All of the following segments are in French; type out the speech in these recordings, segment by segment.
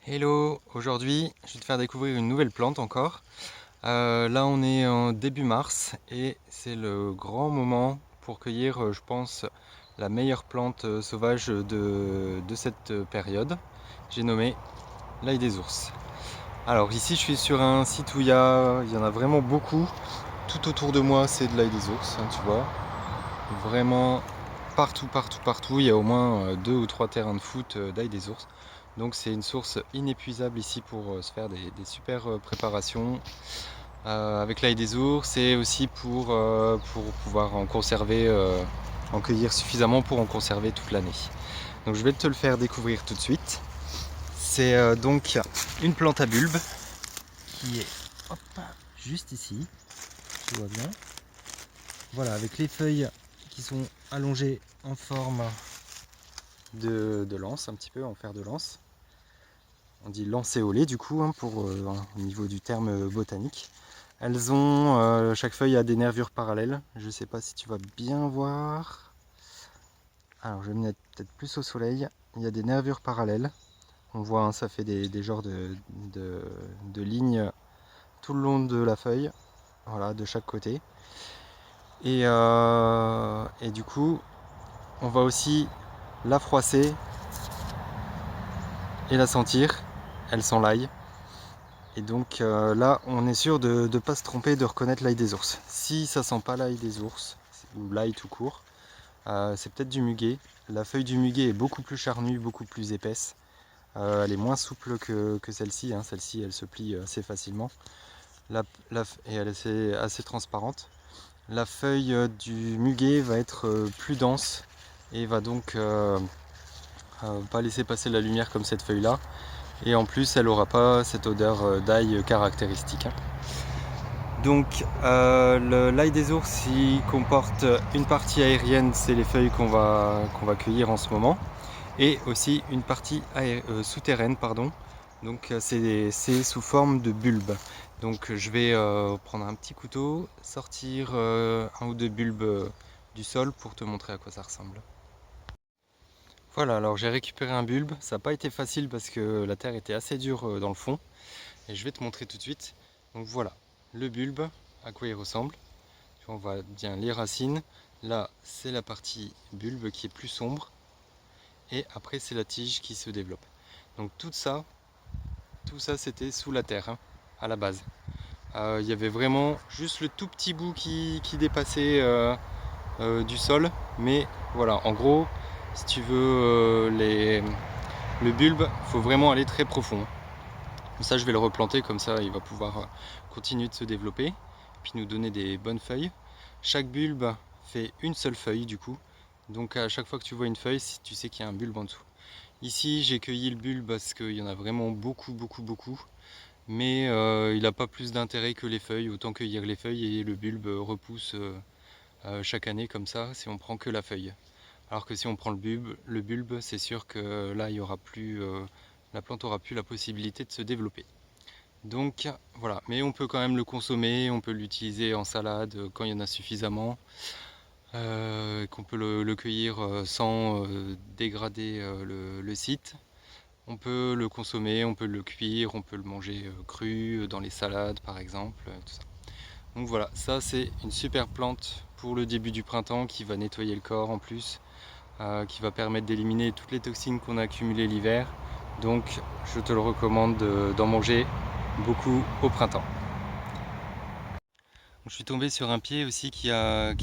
Hello, aujourd'hui je vais te faire découvrir une nouvelle plante encore. Là on est en début mars et c'est le grand moment pour cueillir je pense la meilleure plante sauvage de cette période. J'ai nommé l'ail des ours. Alors ici je suis sur un site où il y en a vraiment beaucoup. Tout autour de moi c'est de l'ail des ours, hein, tu vois. Vraiment partout, il y a au moins 2 ou 3 terrains de foot d'ail des ours. Donc c'est une source inépuisable ici pour se faire des super préparations avec l'ail des ours et aussi pour pouvoir en conserver, en cueillir suffisamment pour en conserver toute l'année. Donc je vais te le faire découvrir tout de suite. C'est donc une plante à bulbe qui est hop, juste ici, tu vois bien. Voilà, avec les feuilles qui sont allongées en forme de lance, un petit peu en fer de lance. On dit lancéolée du coup, hein, au niveau du terme botanique. Elles ont, chaque feuille a des nervures parallèles. Je ne sais pas si tu vas bien voir. Alors je vais me mettre peut-être plus au soleil. Il y a des nervures parallèles. On voit, hein, ça fait des genres de lignes tout le long de la feuille. Voilà, de chaque côté. Et du coup, on va aussi la froisser et la sentir. Elle sent l'ail. Et donc là, on est sûr de ne pas se tromper, de reconnaître l'ail des ours. Si ça sent pas l'ail des ours, ou l'ail tout court, c'est peut-être du muguet. La feuille du muguet est beaucoup plus charnue, beaucoup plus épaisse. Elle est moins souple que celle-ci, hein. Celle-ci, elle se plie assez facilement. Et elle est assez transparente. La feuille du muguet va être plus dense et va donc pas laisser passer la lumière comme cette feuille-là. Et en plus, elle n'aura pas cette odeur d'ail caractéristique, hein. Donc l'ail des ours il comporte une partie aérienne, c'est les feuilles qu'on va cueillir en ce moment, et aussi une partie souterraine, pardon. Donc c'est sous forme de bulbe. Donc je vais prendre un petit couteau, sortir un ou deux bulbes du sol pour te montrer à quoi ça ressemble. Voilà, alors j'ai récupéré un bulbe, ça n'a pas été facile parce que la terre était assez dure dans le fond, et je vais te montrer tout de suite. Donc voilà, le bulbe, à quoi il ressemble. On voit bien les racines. Là, c'est la partie bulbe qui est plus sombre. Et après, c'est la tige qui se développe. Donc tout ça c'était sous la terre, hein, à la base. Il y avait vraiment juste le tout petit bout qui dépassait du sol. Mais voilà, en gros, si tu veux le bulbe, il faut vraiment aller très profond. Ça, je vais le replanter, comme ça, il va pouvoir continuer de se développer, puis nous donner des bonnes feuilles. Chaque bulbe fait une seule feuille, du coup. Donc à chaque fois que tu vois une feuille, tu sais qu'il y a un bulbe en dessous. Ici, j'ai cueilli le bulbe parce qu'il y en a vraiment beaucoup. Mais il n'a pas plus d'intérêt que les feuilles. Autant cueillir les feuilles et le bulbe repousse chaque année comme ça, si on prend que la feuille. Alors que si on prend le bulbe, c'est sûr que là, il y aura plus, la plante aura plus la possibilité de se développer. Donc voilà, mais on peut quand même le consommer, on peut l'utiliser en salade quand il y en a suffisamment, qu'on peut le cueillir sans dégrader le site. On peut le consommer, on peut le cuire, on peut le manger cru dans les salades par exemple, tout ça. Donc voilà, ça c'est une super plante pour le début du printemps qui va nettoyer le corps en plus, qui va permettre d'éliminer toutes les toxines qu'on a accumulées l'hiver. Donc je te le recommande d'en manger beaucoup au printemps. Je suis tombé sur un pied aussi qui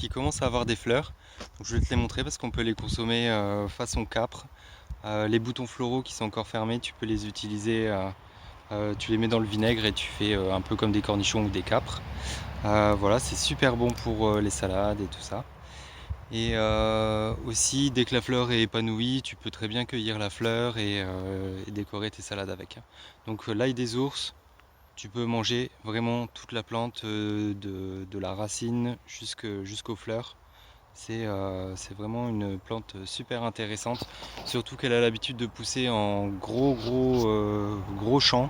commence à avoir des fleurs. Donc, je vais te les montrer parce qu'on peut les consommer façon capre. Les boutons floraux qui sont encore fermés, tu peux les utiliser, tu les mets dans le vinaigre et tu fais un peu comme des cornichons ou des capres. Voilà, c'est super bon pour les salades et tout ça. Et aussi, dès que la fleur est épanouie, tu peux très bien cueillir la fleur et décorer tes salades avec. Donc l'ail des ours, tu peux manger vraiment toute la plante de la racine jusqu'aux fleurs. C'est vraiment une plante super intéressante, surtout qu'elle a l'habitude de pousser en gros champs,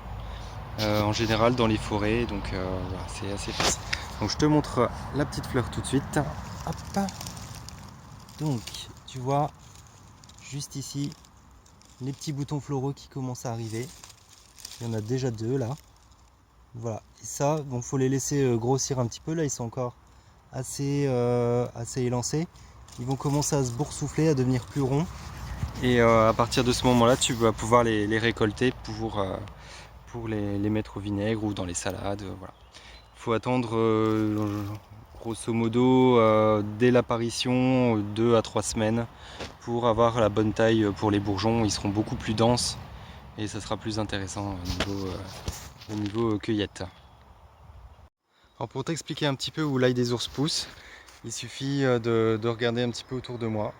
en général dans les forêts, donc voilà, c'est assez facile. Donc je te montre la petite fleur tout de suite. Hop. Donc tu vois juste ici les petits boutons floraux qui commencent à arriver. Il y en a déjà 2 là. Voilà, et ça, bon, faut les laisser grossir un petit peu. Là, ils sont encore assez élancés. Ils vont commencer à se boursoufler, à devenir plus ronds. Et à partir de ce moment-là, tu vas pouvoir les récolter pour les mettre au vinaigre ou dans les salades. Voilà. Il faut attendre grosso modo dès l'apparition 2 à 3 semaines pour avoir la bonne taille pour les bourgeons. Ils seront beaucoup plus denses et ça sera plus intéressant au niveau cueillette. Alors pour t'expliquer un petit peu où l'ail des ours pousse, il suffit de regarder un petit peu autour de moi.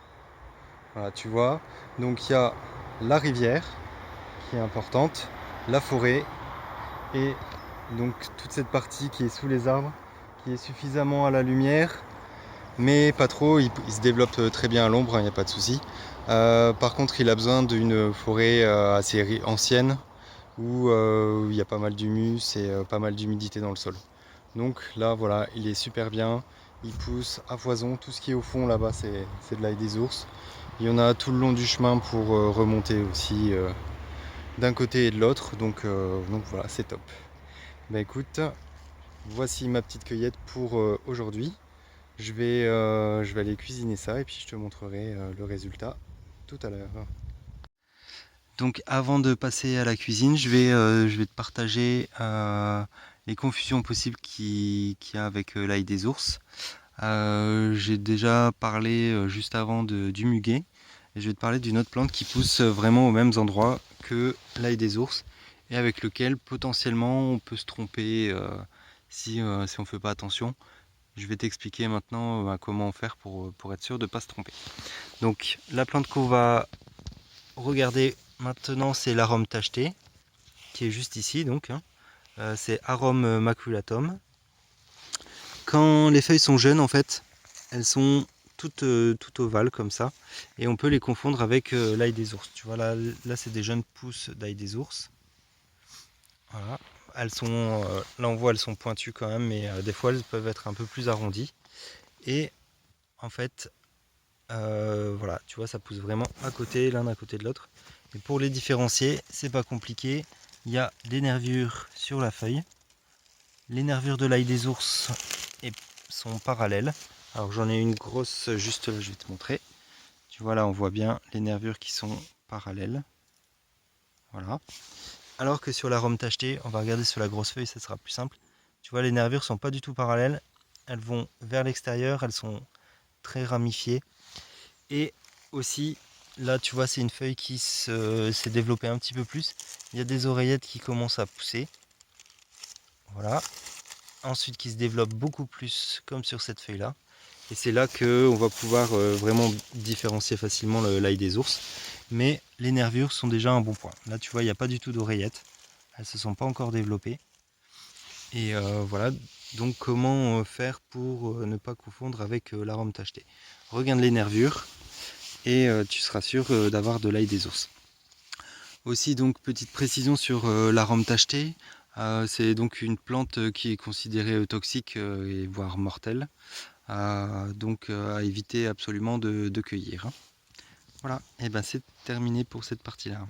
Voilà, tu vois, donc il y a la rivière qui est importante, la forêt et donc toute cette partie qui est sous les arbres, qui est suffisamment à la lumière, mais pas trop, il se développe très bien à l'ombre, il n'y a pas de souci. Par contre, il a besoin d'une forêt assez ancienne, où il y a pas mal d'humus et pas mal d'humidité dans le sol. Donc là, voilà, il est super bien, il pousse à foison, tout ce qui est au fond là-bas, c'est de l'ail des ours. Il y en a tout le long du chemin pour remonter aussi d'un côté et de l'autre, donc voilà, c'est top. Bah écoute, voici ma petite cueillette pour aujourd'hui. Je vais aller cuisiner ça et puis je te montrerai le résultat tout à l'heure. Donc avant de passer à la cuisine, je vais te partager les confusions possibles qu'il y a avec l'ail des ours. J'ai déjà parlé juste avant du muguet. Et je vais te parler d'une autre plante qui pousse vraiment aux mêmes endroits que l'ail des ours et avec lequel potentiellement on peut se tromper si on ne fait pas attention. Je vais t'expliquer maintenant comment faire pour être sûr de ne pas se tromper. Donc la plante qu'on va regarder maintenant, c'est l'arôme tacheté, qui est juste ici, donc. C'est Arum maculatum. Quand les feuilles sont jeunes, en fait, elles sont toutes ovales comme ça, et on peut les confondre avec l'ail des ours. Tu vois, là c'est des jeunes pousses d'ail des ours. Voilà. Elles sont, là on voit, elles sont pointues quand même, mais des fois elles peuvent être un peu plus arrondies. Et en fait, voilà, tu vois, ça pousse vraiment à côté, l'un à côté de l'autre. Et pour les différencier, c'est pas compliqué. Il y a des nervures sur la feuille. Les nervures de l'ail des ours sont parallèles. Alors j'en ai une grosse juste là, je vais te montrer. Tu vois là, on voit bien les nervures qui sont parallèles. Voilà. Alors que sur l'arôme tacheté, on va regarder sur la grosse feuille, ça sera plus simple. Tu vois, les nervures sont pas du tout parallèles. Elles vont vers l'extérieur, elles sont très ramifiées. Et aussi, là tu vois, c'est une feuille qui s'est développée un petit peu plus. Il y a des oreillettes qui commencent à pousser. Voilà. Ensuite qui se développe beaucoup plus comme sur cette feuille là, et c'est là que on va pouvoir vraiment différencier facilement l'ail des ours. Mais les nervures sont déjà un bon point. Là tu vois, il n'y a pas du tout d'oreillettes, elles se sont pas encore développées, et voilà. Donc comment faire pour ne pas confondre avec l'arôme tacheté? Regarde les nervures et tu seras sûr d'avoir de l'ail des ours. Aussi, donc, petite précision sur l'arôme tacheté, c'est donc une plante qui est considérée toxique et voire mortelle, donc à éviter absolument de cueillir. Voilà, et ben c'est terminé pour cette partie-là.